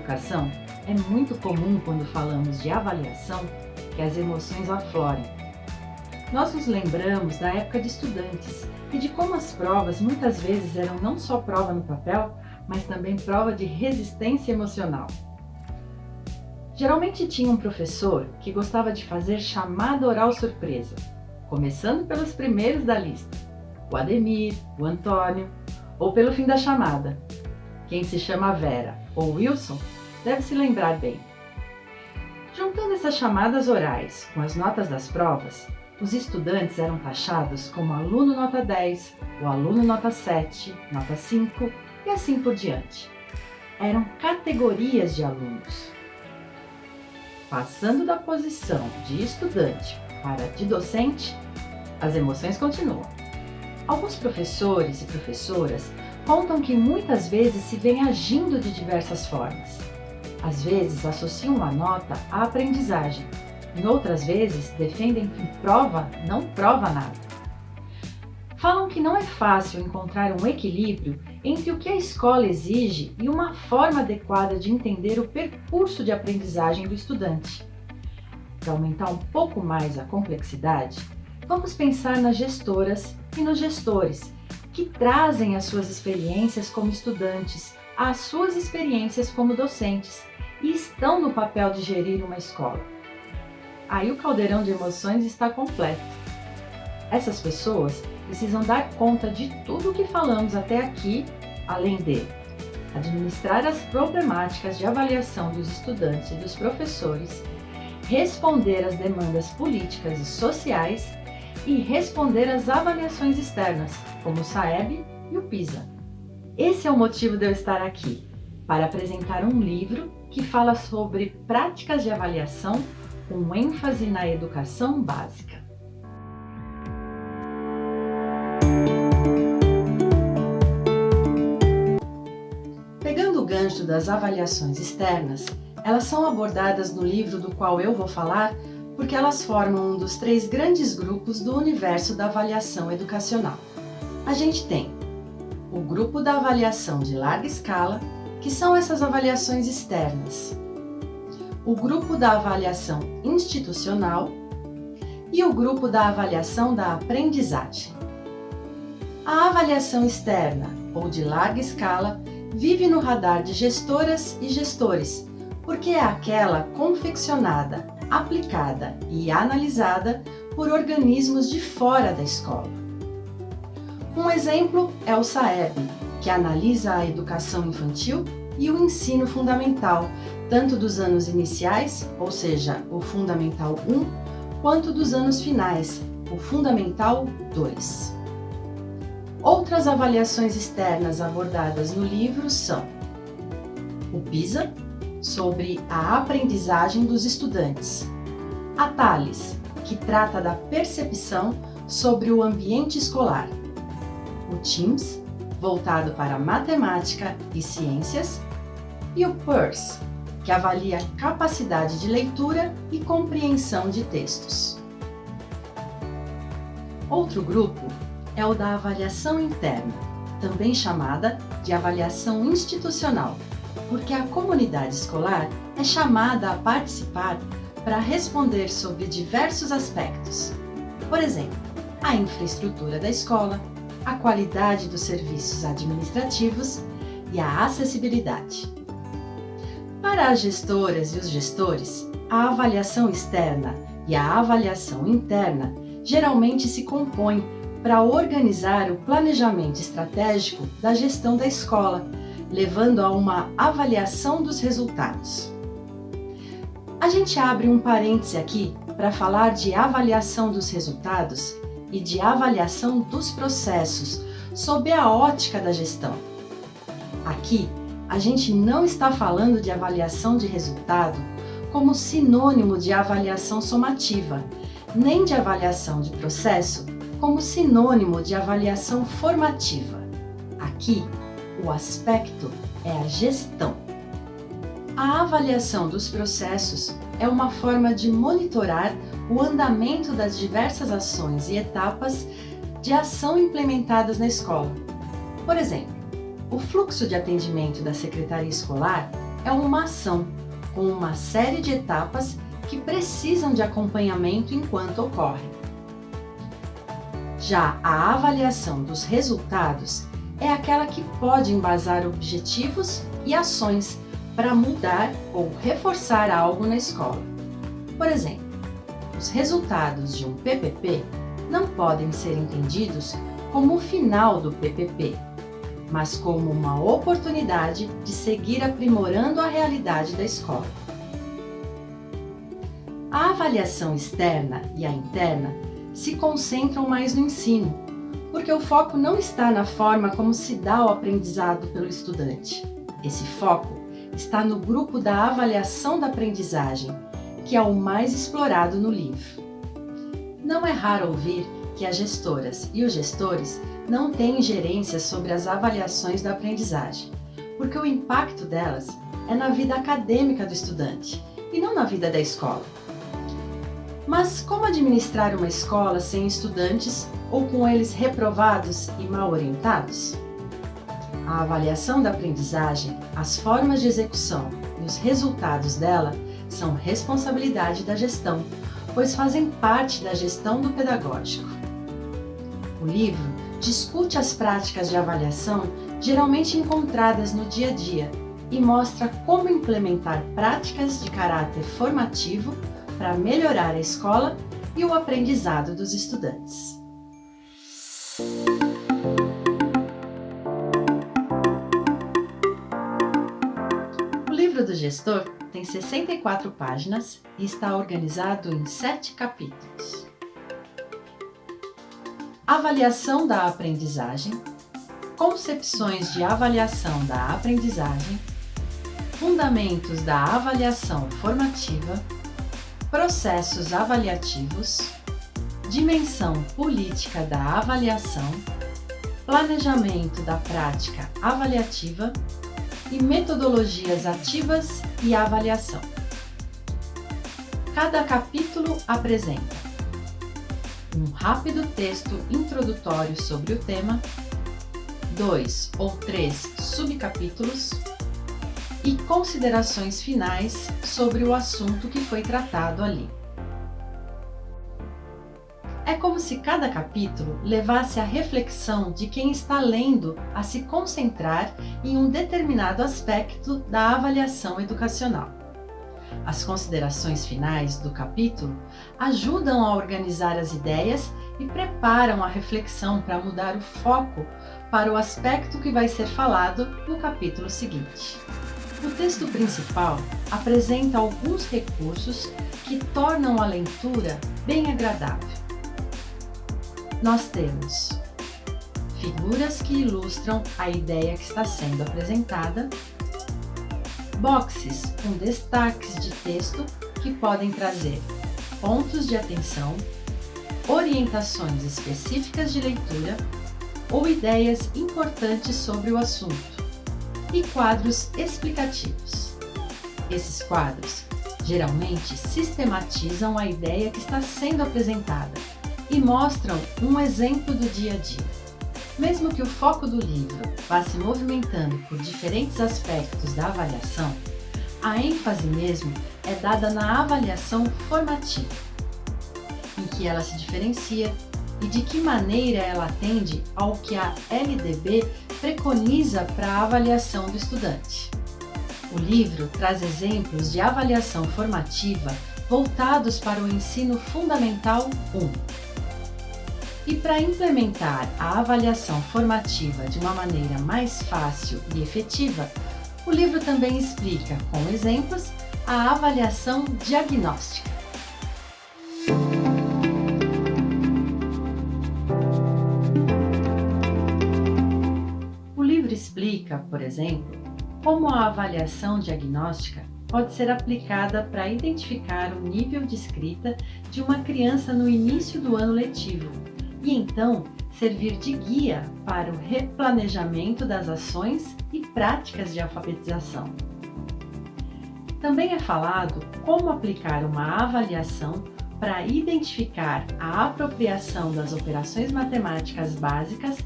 educação, é muito comum quando falamos de avaliação que as emoções aflorem. Nós nos lembramos da época de estudantes e de como as provas muitas vezes eram não só prova no papel, mas também prova de resistência emocional. Geralmente tinha um professor que gostava de fazer chamada oral surpresa, começando pelos primeiros da lista, o Ademir, o Antônio, ou pelo fim da chamada. Quem se chama Vera ou Wilson deve se lembrar bem. Juntando essas chamadas orais com as notas das provas, os estudantes eram taxados como aluno nota 10, o aluno nota 7, nota 5 e assim por diante. Eram categorias de alunos. Passando da posição de estudante para de docente, as emoções continuam. Alguns professores e professoras contam que muitas vezes se vêm agindo de diversas formas. Às vezes associam a nota à aprendizagem, em outras vezes defendem que prova não prova nada. Falam que não é fácil encontrar um equilíbrio entre o que a escola exige e uma forma adequada de entender o percurso de aprendizagem do estudante. Para aumentar um pouco mais a complexidade, vamos pensar nas gestoras e nos gestores, que trazem as suas experiências como estudantes às suas experiências como docentes e estão no papel de gerir uma escola. Aí o caldeirão de emoções está completo. Essas pessoas precisam dar conta de tudo o que falamos até aqui, além de administrar as problemáticas de avaliação dos estudantes e dos professores, responder às demandas políticas e sociais e responder às avaliações externas, como o SAEB e o PISA. Esse é o motivo de eu estar aqui, para apresentar um livro que fala sobre práticas de avaliação com ênfase na educação básica. Pegando o gancho das avaliações externas, elas são abordadas no livro do qual eu vou falar porque elas formam um dos 3 grandes grupos do universo da avaliação educacional. A gente tem o grupo da avaliação de larga escala, que são essas avaliações externas, o grupo da avaliação institucional e o grupo da avaliação da aprendizagem. A avaliação externa, ou de larga escala, vive no radar de gestoras e gestores, porque é aquela confeccionada, aplicada e analisada por organismos de fora da escola. Um exemplo é o SAEB, que analisa a educação infantil e o ensino fundamental, tanto dos anos iniciais, ou seja, o Fundamental 1, quanto dos anos finais, o Fundamental 2. Outras avaliações externas abordadas no livro são o PISA, sobre a aprendizagem dos estudantes, a TALES, que trata da percepção sobre o ambiente escolar, o TIMSS, voltado para matemática e ciências, e o PIRSS, que avalia a capacidade de leitura e compreensão de textos. Outro grupo é o da avaliação interna, também chamada de avaliação institucional, porque a comunidade escolar é chamada a participar para responder sobre diversos aspectos. Por exemplo, a infraestrutura da escola, a qualidade dos serviços administrativos e a acessibilidade. Para as gestoras e os gestores, a avaliação externa e a avaliação interna geralmente se compõem para organizar o planejamento estratégico da gestão da escola, levando a uma avaliação dos resultados. A gente abre um parêntese aqui para falar de avaliação dos resultados e de avaliação dos processos sob a ótica da gestão. Aqui, a gente não está falando de avaliação de resultado como sinônimo de avaliação somativa, nem de avaliação de processo como sinônimo de avaliação formativa. Aqui, o aspecto é a gestão. A avaliação dos processos é uma forma de monitorar o andamento das diversas ações e etapas de ação implementadas na escola. Por exemplo, o fluxo de atendimento da secretaria escolar é uma ação, com uma série de etapas que precisam de acompanhamento enquanto ocorrem. Já a avaliação dos resultados é aquela que pode embasar objetivos e ações para mudar ou reforçar algo na escola. Por exemplo, os resultados de um PPP não podem ser entendidos como o final do PPP, mas como uma oportunidade de seguir aprimorando a realidade da escola. A avaliação externa e a interna se concentram mais no ensino, porque o foco não está na forma como se dá o aprendizado pelo estudante. Esse foco está no grupo da avaliação da aprendizagem, que é o mais explorado no livro. Não é raro ouvir que as gestoras e os gestores não têm ingerência sobre as avaliações da aprendizagem, porque o impacto delas é na vida acadêmica do estudante e não na vida da escola. Mas como administrar uma escola sem estudantes ou com eles reprovados e mal orientados? A avaliação da aprendizagem, as formas de execução e os resultados dela são responsabilidade da gestão, pois fazem parte da gestão do pedagógico. O livro discute as práticas de avaliação geralmente encontradas no dia a dia e mostra como implementar práticas de caráter formativo para melhorar a escola e o aprendizado dos estudantes. O livro do gestor tem 64 páginas e está organizado em 7 capítulos. Avaliação da aprendizagem, concepções de avaliação da aprendizagem, fundamentos da avaliação formativa, processos avaliativos, dimensão política da avaliação, planejamento da prática avaliativa e metodologias ativas e avaliação. Cada capítulo apresenta um rápido texto introdutório sobre o tema, 2 ou 3 subcapítulos e considerações finais sobre o assunto que foi tratado ali. É como se cada capítulo levasse a reflexão de quem está lendo a se concentrar em um determinado aspecto da avaliação educacional. As considerações finais do capítulo ajudam a organizar as ideias e preparam a reflexão para mudar o foco para o aspecto que vai ser falado no capítulo seguinte. O texto principal apresenta alguns recursos que tornam a leitura bem agradável. Nós temos figuras que ilustram a ideia que está sendo apresentada, boxes com destaques de texto que podem trazer pontos de atenção, orientações específicas de leitura ou ideias importantes sobre o assunto, e quadros explicativos. Esses quadros geralmente sistematizam a ideia que está sendo apresentada e mostram um exemplo do dia a dia. Mesmo que o foco do livro vá se movimentando por diferentes aspectos da avaliação, a ênfase mesmo é dada na avaliação formativa, em que ela se diferencia e de que maneira ela atende ao que a LDB preconiza para a avaliação do estudante. O livro traz exemplos de avaliação formativa voltados para o ensino fundamental 1. E para implementar a avaliação formativa de uma maneira mais fácil e efetiva, o livro também explica, com exemplos, a avaliação diagnóstica. O livro explica, por exemplo, como a avaliação diagnóstica pode ser aplicada para identificar o nível de escrita de uma criança no início do ano letivo e então servir de guia para o replanejamento das ações e práticas de alfabetização. Também é falado como aplicar uma avaliação para identificar a apropriação das operações matemáticas básicas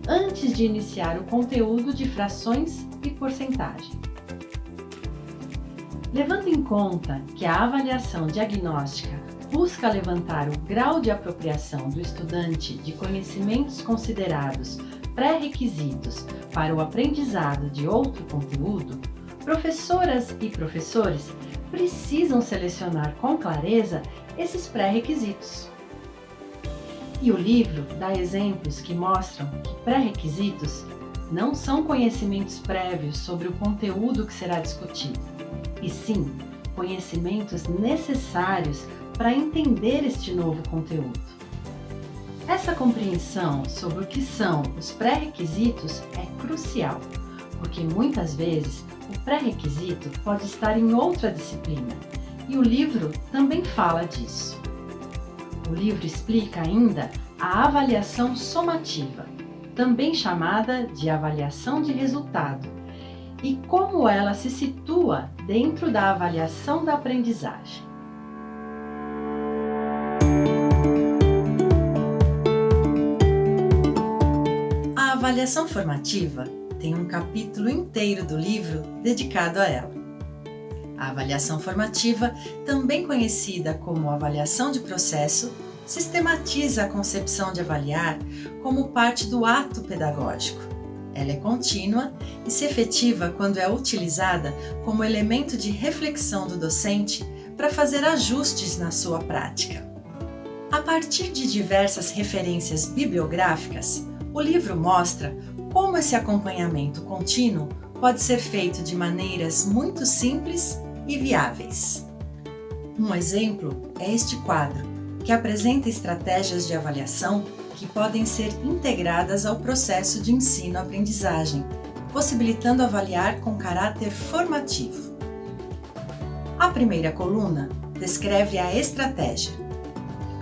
antes de iniciar o conteúdo de frações e porcentagem. Levando em conta que a avaliação diagnóstica busca levantar o grau de apropriação do estudante de conhecimentos considerados pré-requisitos para o aprendizado de outro conteúdo, professoras e professores precisam selecionar com clareza esses pré-requisitos. E o livro dá exemplos que mostram que pré-requisitos não são conhecimentos prévios sobre o conteúdo que será discutido, e sim conhecimentos necessários para entender este novo conteúdo. Essa compreensão sobre o que são os pré-requisitos é crucial, porque muitas vezes o pré-requisito pode estar em outra disciplina, e o livro também fala disso. O livro explica ainda a avaliação somativa, também chamada de avaliação de resultado, e como ela se situa dentro da avaliação da aprendizagem. A avaliação formativa tem um capítulo inteiro do livro dedicado a ela. A avaliação formativa, também conhecida como avaliação de processo, sistematiza a concepção de avaliar como parte do ato pedagógico. Ela é contínua e se efetiva quando é utilizada como elemento de reflexão do docente para fazer ajustes na sua prática. A partir de diversas referências bibliográficas, o livro mostra como esse acompanhamento contínuo pode ser feito de maneiras muito simples e viáveis. Um exemplo é este quadro, que apresenta estratégias de avaliação que podem ser integradas ao processo de ensino-aprendizagem, possibilitando avaliar com caráter formativo. A primeira coluna descreve a estratégia,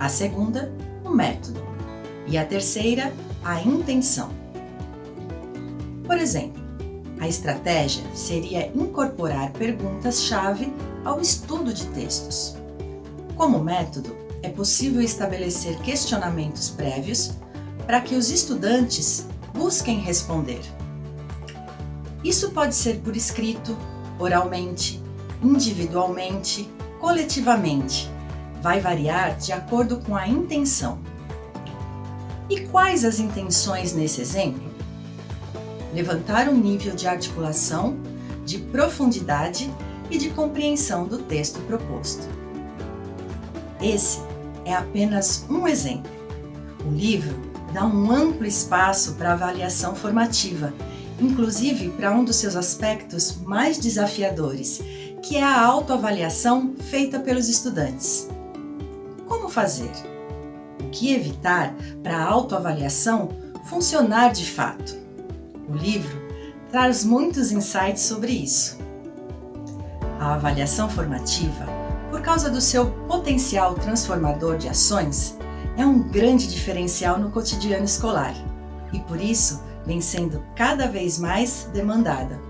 a segunda, o método, e a terceira, a intenção. Por exemplo, a estratégia seria incorporar perguntas-chave ao estudo de textos. Como método, é possível estabelecer questionamentos prévios para que os estudantes busquem responder. Isso pode ser por escrito, oralmente, individualmente, coletivamente. Vai variar de acordo com a intenção. E quais as intenções nesse exemplo? Levantar o nível de articulação, de profundidade e de compreensão do texto proposto. Esse é apenas um exemplo. O livro dá um amplo espaço para avaliação formativa, inclusive para um dos seus aspectos mais desafiadores, que é a autoavaliação feita pelos estudantes. Como fazer? O que evitar para a autoavaliação funcionar de fato? O livro traz muitos insights sobre isso. A avaliação formativa, por causa do seu potencial transformador de ações, é um grande diferencial no cotidiano escolar e, por isso, vem sendo cada vez mais demandada.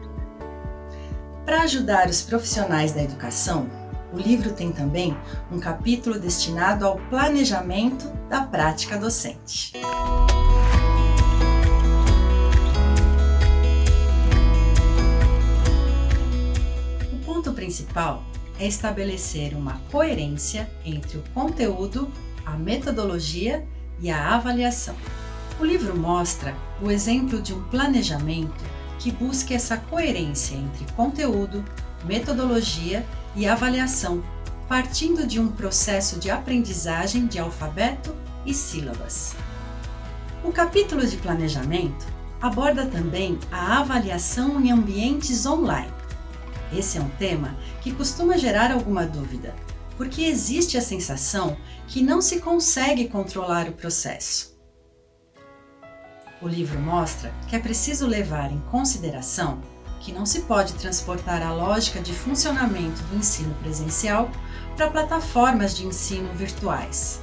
Para ajudar os profissionais da educação, o livro tem também um capítulo destinado ao planejamento da prática docente. O ponto principal é estabelecer uma coerência entre o conteúdo, a metodologia e a avaliação. O livro mostra o exemplo de um planejamento que busque essa coerência entre conteúdo, metodologia e avaliação, partindo de um processo de aprendizagem de alfabeto e sílabas. O capítulo de planejamento aborda também a avaliação em ambientes online. Esse é um tema que costuma gerar alguma dúvida, porque existe a sensação que não se consegue controlar o processo. O livro mostra que é preciso levar em consideração que não se pode transportar a lógica de funcionamento do ensino presencial para plataformas de ensino virtuais.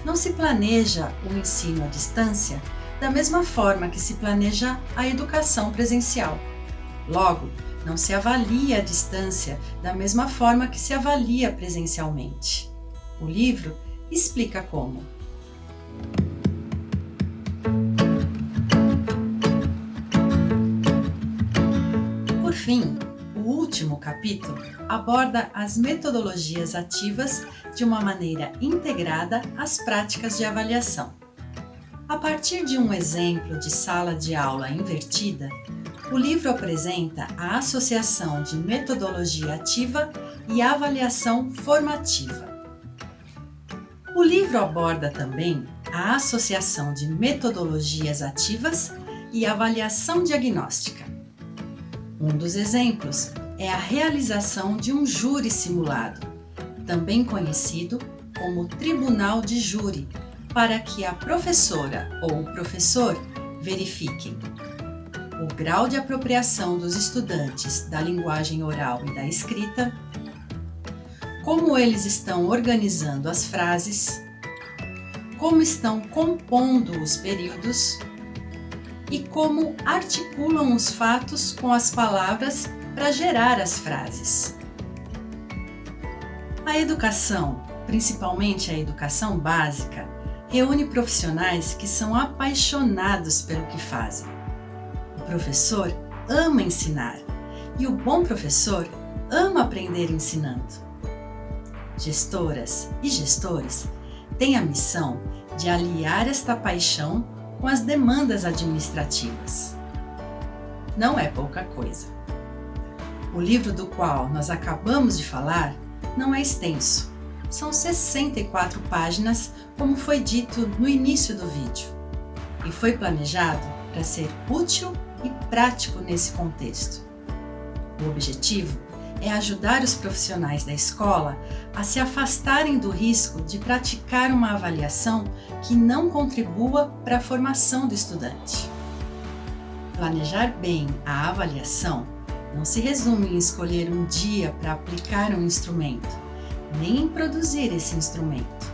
Não se planeja o ensino à distância da mesma forma que se planeja a educação presencial. Logo, não se avalia a distância da mesma forma que se avalia presencialmente. O livro explica como. Por fim, o último capítulo aborda as metodologias ativas de uma maneira integrada às práticas de avaliação. A partir de um exemplo de sala de aula invertida, o livro apresenta a associação de metodologia ativa e avaliação formativa. O livro aborda também a associação de metodologias ativas e avaliação diagnóstica. Um dos exemplos é a realização de um júri simulado, também conhecido como tribunal de júri, para que a professora ou o professor verifiquem o grau de apropriação dos estudantes da linguagem oral e da escrita, como eles estão organizando as frases, como estão compondo os períodos e como articulam os fatos com as palavras para gerar as frases. A educação, principalmente a educação básica, reúne profissionais que são apaixonados pelo que fazem. O professor ama ensinar e o bom professor ama aprender ensinando. Gestoras e gestores têm a missão de aliar esta paixão com as demandas administrativas. Não é pouca coisa. O livro do qual nós acabamos de falar não é extenso. São 64 páginas, como foi dito no início do vídeo, e foi planejado para ser útil e prático nesse contexto. O objetivo é ajudar os profissionais da escola a se afastarem do risco de praticar uma avaliação que não contribua para a formação do estudante. Planejar bem a avaliação não se resume em escolher um dia para aplicar um instrumento, nem em produzir esse instrumento.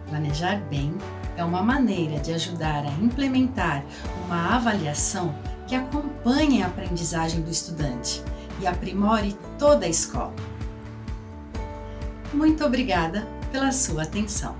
Planejar bem é uma maneira de ajudar a implementar uma avaliação que acompanhe a aprendizagem do estudante e aprimore toda a escola. Muito obrigada pela sua atenção.